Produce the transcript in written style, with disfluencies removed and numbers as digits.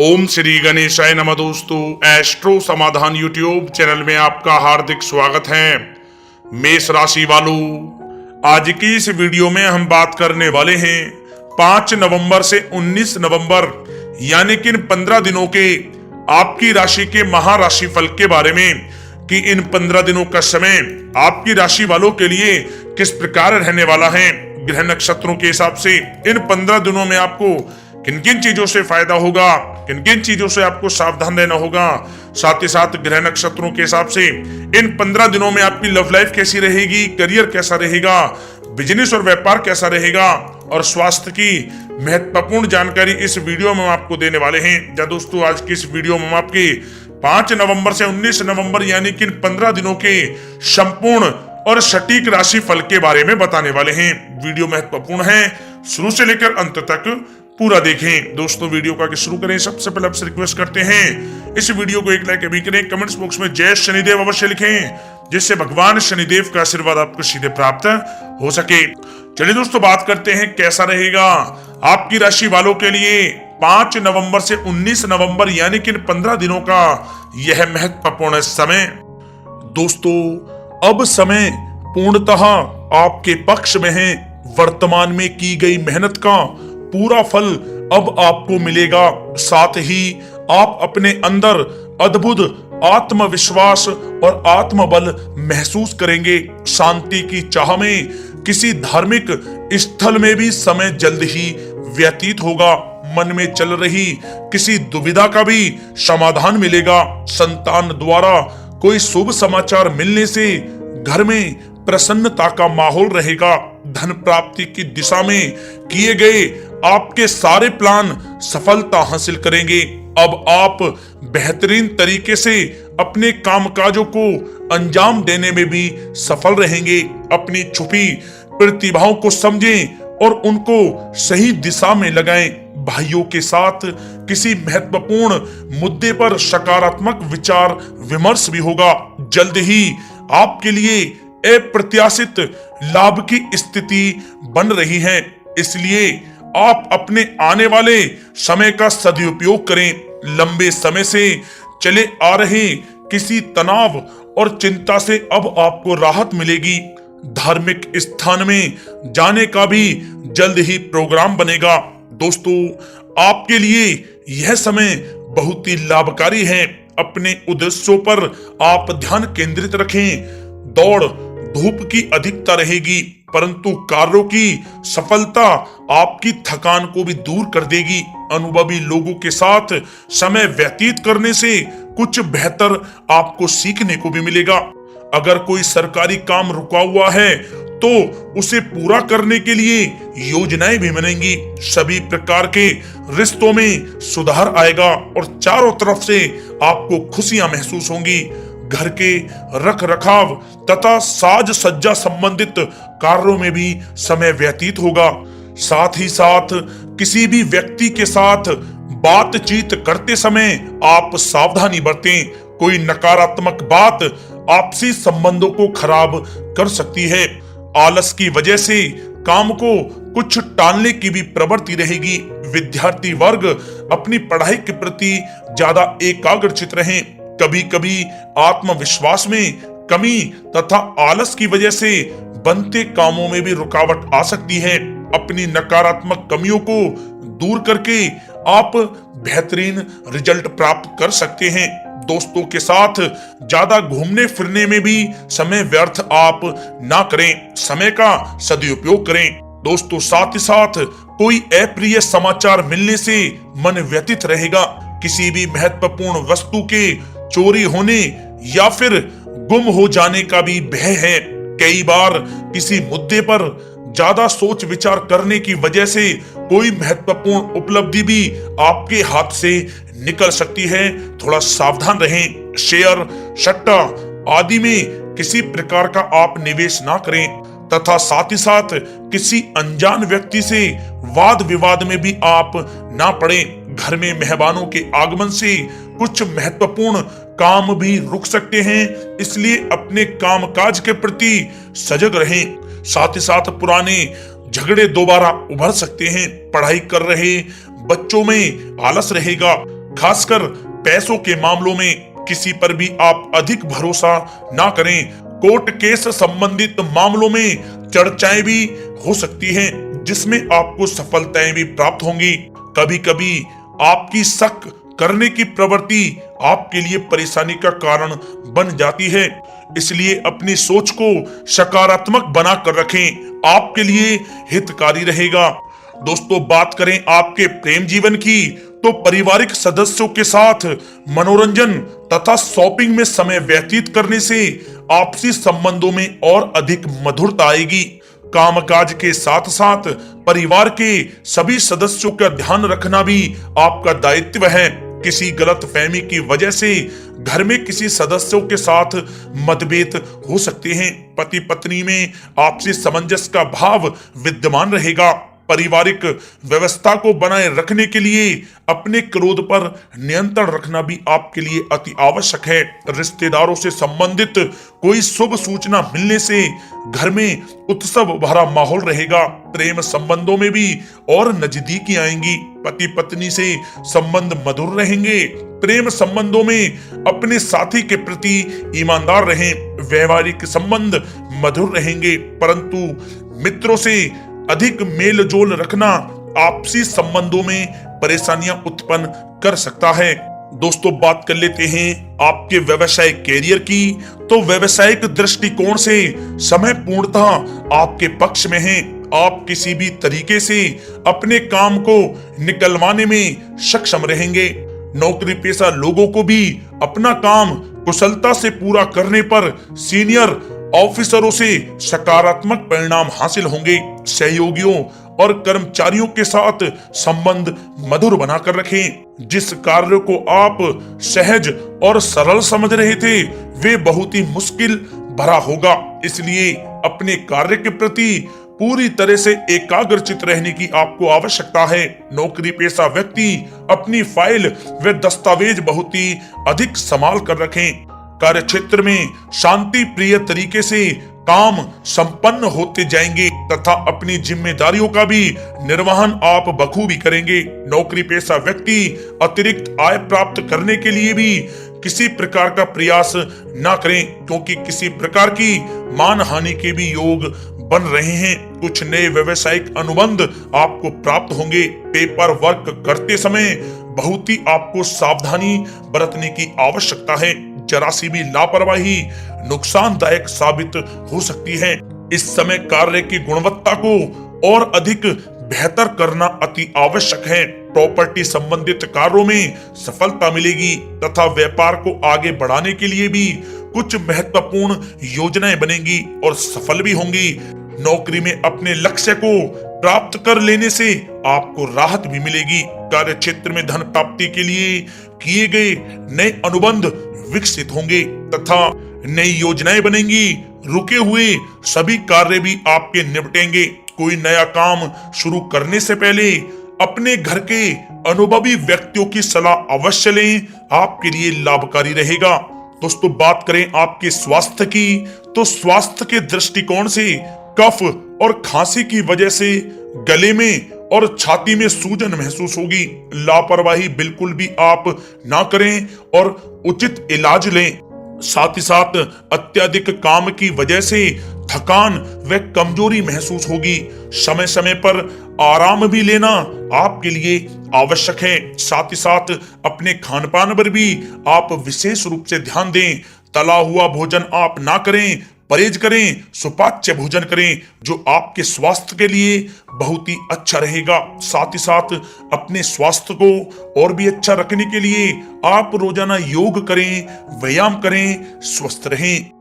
ओम श्री गणेशाय नमः। दोस्तों, एस्ट्रो समाधान यूट्यूब चैनल में आपका हार्दिक स्वागत है। मेष राशि वालों, आज की इस वीडियो में हम बात करने वाले हैं 5 नवंबर से 19 नवंबर यानी कि इन 15 दिनों के आपकी राशि के महाराशि फल के बारे में कि इन 15 दिनों का समय आपकी राशि वालों के लिए किस प्रकार रहने वाला है। ग्रह नक्षत्रों के हिसाब से इन 15 दिनों में आपको किन किन चीजों से फायदा होगा, किन किन चीजों से आपको सावधान रहना होगा, साथ ही साथ ग्रह नक्षत्रों के हिसाब से इन 15 दिनों में आपकी लव लाइफ कैसी रहेगी, करियर कैसा रहेगा, बिजनेस और व्यापार कैसा रहेगा और स्वास्थ्य की महत्वपूर्ण जानकारी इस वीडियो में हम आपको देने वाले हैं। जा दोस्तों, आज की इस वीडियो में हम आपके 5 नवंबर से 19 नवंबर यानी कि इन 15 दिनों के संपूर्ण और सटीक राशि फल के बारे में बताने वाले हैं। वीडियो महत्वपूर्ण है, शुरू से लेकर अंत तक पूरा देखें। दोस्तों, वीडियो को आगे शुरू करें सबसे पहले आपसे रिक्वेस्ट करते हैं इस वीडियो को एक लाइक अभी करें, कमेंट्स बॉक्स में जय शनिदेव अवश्य लिखें, जिससे भगवान शनिदेव का आशीर्वाद आपको सीधे प्राप्त हो सके। चलिए दोस्तों, बात करते हैं कैसा रहेगा आपकी राशि वालों के लिए 5 नवंबर से 19 नवंबर यानी कि 15 दिनों का यह महत्वपूर्ण समय। दोस्तों, अब समय पूर्णतः आपके पक्ष में है। वर्तमान में की गई मेहनत का पूरा फल अब आपको मिलेगा। साथ ही आप अपने अंदर अद्भुत आत्मविश्वास और आत्मबल महसूस करेंगे। शांति की चाह में किसी धार्मिक स्थल में भी समय जल्द ही व्यतीत होगा। मन में चल रही किसी दुविधा का भी समाधान मिलेगा। संतान द्वारा कोई शुभ समाचार मिलने से घर में प्रसन्नता का माहौल रहेगा। धन प्राप्ति की दिशा में किए गए आपके सारे प्लान सफलता हासिल करेंगे। अब आप बेहतरीन तरीके से अपने कामकाजों को अंजाम देने में भी सफल रहेंगे। अपनी छुपी प्रतिभाओं को समझें और उनको सही दिशा में लगाएं। भाइयों के साथ किसी महत्वपूर्ण मुद्दे पर सकारात्मक विचार विमर्श भी होगा। जल्द ही आपके लिए अप्रत्याशित लाभ की स्थिति बन रही है, इसलिए आप अपने आने वाले समय का सदुपयोग करें। लंबे समय से चले आ रहे किसी तनाव और चिंता से अब आपको राहत मिलेगी। धार्मिक स्थान में जाने का भी जल्द ही प्रोग्राम बनेगा। दोस्तों, आपके लिए यह समय बहुत ही लाभकारी है। अपने उद्देश्यों पर आप ध्यान केंद्रित रखें। दौड़ धूप की अधिकता रहेगी, परंतु कार्यों की सफलता आपकी थकान को भी दूर कर देगी। अनुभवी लोगों के साथ समय व्यतीत करने से कुछ बेहतर आपको सीखने को भी मिलेगा। अगर कोई सरकारी काम रुका हुआ है तो उसे पूरा करने के लिए योजनाएं भी बनेंगी। सभी प्रकार के रिश्तों में सुधार आएगा और चारों तरफ से आपको खुशियां महसूस होंगी। घर के रख रखाव तथा साज सज्जा संबंधित कार्यों में भी समय व्यतीत होगा। साथ ही साथ किसी भी व्यक्ति के साथ बातचीत करते समय आप सावधानी बरतें। कोई नकारात्मक बात आपसी संबंधों को खराब कर सकती है। आलस की वजह से काम को कुछ टालने की भी प्रवृत्ति रहेगी। विद्यार्थी वर्ग अपनी पढ़ाई के प्रति ज्यादा एकाग्रचित रहें। कभी कभी आत्मविश्वास में कमी तथा आलस की वजह से बनते कामों में भी रुकावट आ सकती है। अपनी नकारात्मक कमियों को दूर करके आप बेहतरीन रिजल्ट प्राप्त कर सकते हैं। दोस्तों के साथ ज्यादा घूमने फिरने में भी समय व्यर्थ आप ना करें, समय का सदुपयोग करें। दोस्तों, साथ ही साथ कोई अप्रिय समाचार मिलने से मन व्यतीत रहेगा। किसी भी महत्वपूर्ण वस्तु के चोरी होने या फिर गुम हो जाने का भी भय है। कई बार किसी मुद्दे पर ज्यादा सोच विचार करने की वजह से कोई महत्वपूर्ण उपलब्धि भी आपके हाथ से निकल सकती है। थोड़ा सावधान रहें। शेयर, सट्टा आदि में किसी प्रकार का आप निवेश ना करें तथा साथ ही साथ किसी अनजान व्यक्ति से वाद विवाद में भी आप ना पड़ें। घर में मेहमानों के आगमन से कुछ महत्वपूर्ण काम भी रुक सकते हैं, इसलिए अपने कामकाज के प्रति सजग रहें। साथ ही साथ पुराने झगड़े दोबारा उभर सकते हैं। पढ़ाई कर रहे बच्चों में आलस रहेगा। खासकर पैसों के मामलों में किसी पर भी आप अधिक भरोसा ना करें। कोर्ट केस संबंधित मामलों में चर्चाएं भी हो सकती हैं, जिसमें आपको सफलताएं भी प्राप्त होंगी। कभी कभी आपकी शक करने की प्रवृत्ति आपके लिए परेशानी का कारण बन जाती है, इसलिए अपनी सोच को सकारात्मक बनाकर रखें, आपके लिए हितकारी रहेगा। दोस्तों, बात करें आपके प्रेम जीवन की, तो पारिवारिक सदस्यों के साथ मनोरंजन तथा शॉपिंग में समय व्यतीत करने से आपसी संबंधों में और अधिक मधुरता आएगी। कामकाज के साथ साथ परिवार के सभी सदस्यों का ध्यान रखना भी आपका दायित्व है। किसी गलतफहमी की वजह से घर में किसी सदस्यों के साथ मतभेद हो सकते हैं। पति पत्नी में आपसी सामंजस्य का भाव विद्यमान रहेगा। पारिवारिक व्यवस्था को बनाए रखने के लिए अपने क्रोध पर नियंत्रण रखना भी आपके लिए अति आवश्यक है। रिश्तेदारों से संबंधित कोई शुभ सूचना मिलने से घर में उत्सव भरा माहौल रहेगा। प्रेम संबंधों में भी और नजदीकी आएंगी। पति पत्नी से संबंध मधुर रहेंगे। प्रेम संबंधों में अपने साथी के प्रति ईमानदार रहें। वैवाहिक संबंध मधुर रहेंगे, परंतु मित्रों से अधिक मेल जोल रखना आपसी संबंधों में परेशानियां उत्पन्न कर सकता है। दोस्तों, बात कर लेते हैं आपके व्यवसायिक कैरियर की। तो व्यवसायिक दृष्टिकोण से समय पूर्णतः आपके पक्ष में है। आप किसी भी तरीके से अपने काम को निकलवाने में सक्षम रहेंगे। नौकरी पेशा लोगों को भी अपना काम कुशलता से पूरा करने पर सीनियर ऑफिसरों से सकारात्मक परिणाम हासिल होंगे। सहयोगियों और कर्मचारियों के साथ संबंध मधुर बनाकर रखें। जिस कार्य को आप सहज और सरल समझ रहे थे, वे बहुत ही मुश्किल भरा होगा। इसलिए अपने कार्य के प्रति पूरी तरह से एकाग्रचित रहने की आपको आवश्यकता है। नौकरी पेशा व्यक्ति अपनी फाइल व दस्तावेज बहुत ही अधिक संभाल कर रखें। कार्य क्षेत्र में शांति प्रिय तरीके से काम संपन्न होते जाएंगे तथा अपनी जिम्मेदारियों का भी निर्वहन आप बखूबी करेंगे। नौकरी पेशा व्यक्ति अतिरिक्त आय प्राप्त करने के लिए भी किसी प्रकार का प्रयास न करें, क्योंकि किसी प्रकार की मान हानि के भी योग बन रहे हैं। कुछ नए व्यवसायिक अनुबंध आपको प्राप्त होंगे। पेपर वर्क करते समय बहुत ही आपको सावधानी बरतने की आवश्यकता है। जरा सी भी लापरवाही नुकसानदायक साबित हो सकती है। इस समय कार्य की गुणवत्ता को और अधिक बेहतर करना अति आवश्यक है। प्रॉपर्टी संबंधित कार्यों में सफलता मिलेगी तथा व्यापार को आगे बढ़ाने के लिए भी कुछ महत्वपूर्ण योजनाएं बनेंगी और सफल भी होंगी। नौकरी में अपने लक्ष्य को प्राप्त कर लेने से आपको राहत भी मिलेगी। कार्य क्षेत्र में धन प्राप्ति के लिए किए गए नए अनुबंध विकसित होंगे तथा नई योजनाएं बनेंगी। रुके हुए सभी कार्य भी आपके निपटेंगे। कोई नया काम शुरू करने से पहले अपने घर के अनुभवी व्यक्तियों की सलाह अवश्य लें, आपके लिए लाभकारी रहेगा। दोस्तों, बात करें आपके स्वास्थ्य की, तो स्वास्थ्य के दृष्टिकोण से कफ और खांसी की वजह से गले में और छाती में सूजन महसूस होगी। लापरवाही बिल्कुल भी आप ना करें और उचित इलाज लें। साथ ही साथ अत्यधिक काम की वजह से थकान व कमजोरी महसूस होगी। समय समय पर आराम भी लेना आपके लिए आवश्यक है। साथ ही साथ अपने खान पान पर भी आप विशेष रूप से ध्यान दें। तला हुआ भोजन आप ना करें, परहेज करें, सुपाच्य भोजन करें, जो आपके स्वास्थ्य के लिए बहुत ही अच्छा रहेगा। साथ ही साथ अपने स्वास्थ्य को और भी अच्छा रखने के लिए आप रोजाना योग करें, व्यायाम करें, स्वस्थ रहें।